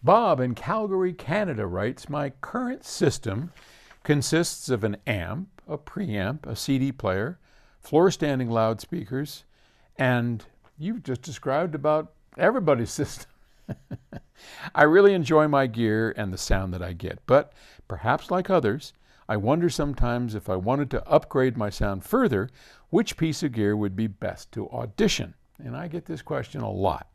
Bob in Calgary, Canada writes, my current system consists of an amp, a preamp, a CD player, floor-standing loudspeakers, and you've just described about everybody's system. I really enjoy my gear and the sound that I get, but perhaps like others, I wonder sometimes if I wanted to upgrade my sound further, which piece of gear would be best to audition? And I get this question a lot.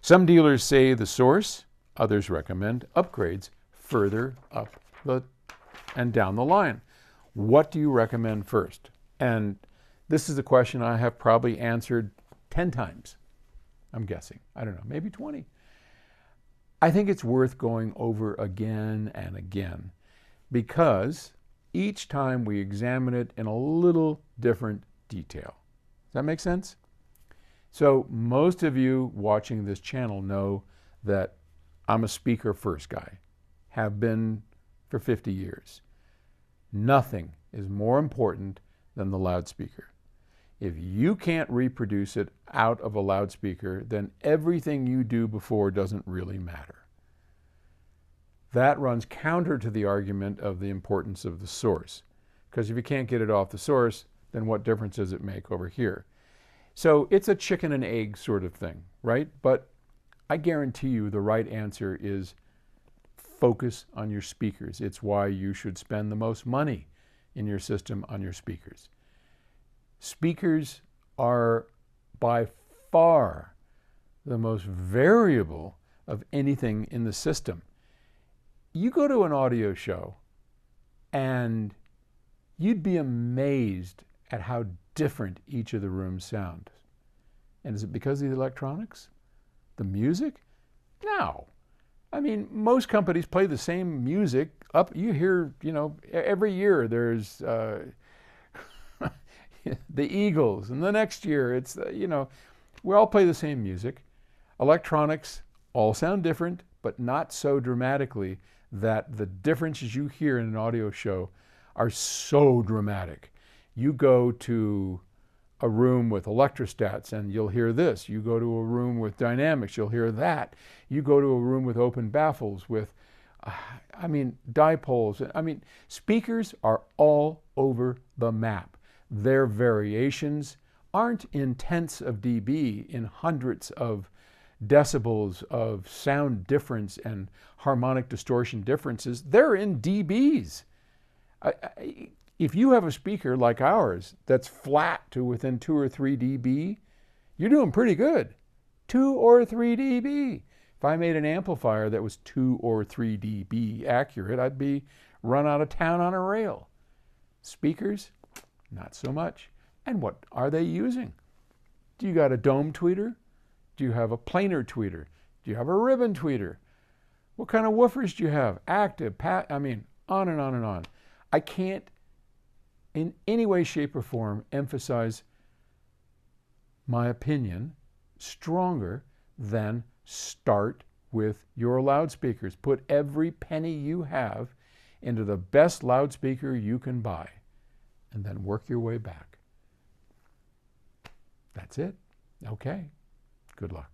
Some dealers say the Source, others recommend upgrades further up and down the line. What do you recommend first? And this is a question I have probably answered 10 times. I'm guessing. I don't know, maybe 20. I think it's worth going over again and again because each time we examine it in a little different detail. Does that make sense? So most of you watching this channel know that I'm a speaker first guy, have been for 50 years. Nothing is more important than the loudspeaker. If you can't reproduce it out of a loudspeaker, then everything you do before doesn't really matter. That runs counter to the argument of the importance of the source. Because if you can't get it off the source, then what difference does it make over here? So it's a chicken and egg sort of thing, right? But I guarantee you the right answer is focus on your speakers. It's why you should spend the most money in your system on your speakers. Speakers are by far the most variable of anything in the system. You go to an audio show and you'd be amazed at how different each of the rooms sound. And is it because of the electronics? The music? No. I mean, most companies play the same music. You hear, every year there's the Eagles, and the next year it's, we all play the same music. Electronics all sound different, but not so dramatically that the differences you hear in an audio show are so dramatic. You go to a room with electrostats and you'll hear this. You go to a room with dynamics, you'll hear that. You go to a room with open baffles, with, dipoles. Speakers are all over the map. Their variations aren't in tenths of dB, in hundreds of decibels of sound difference and harmonic distortion differences. They're in dBs. If you have a speaker like ours that's flat to within 2 or 3 dB, you're doing pretty good. 2 or 3 dB. If I made an amplifier that was 2 or 3 dB accurate, I'd be run out of town on a rail. Speakers, not so much. And what are they using? Do you got a dome tweeter? Do you have a planar tweeter? Do you have a ribbon tweeter? What kind of woofers do you have? Active, on and on and on. I can't in any way, shape, or form emphasize my opinion stronger than start with your loudspeakers. Put every penny you have into the best loudspeaker you can buy, and then work your way back. That's it. Okay. Good luck.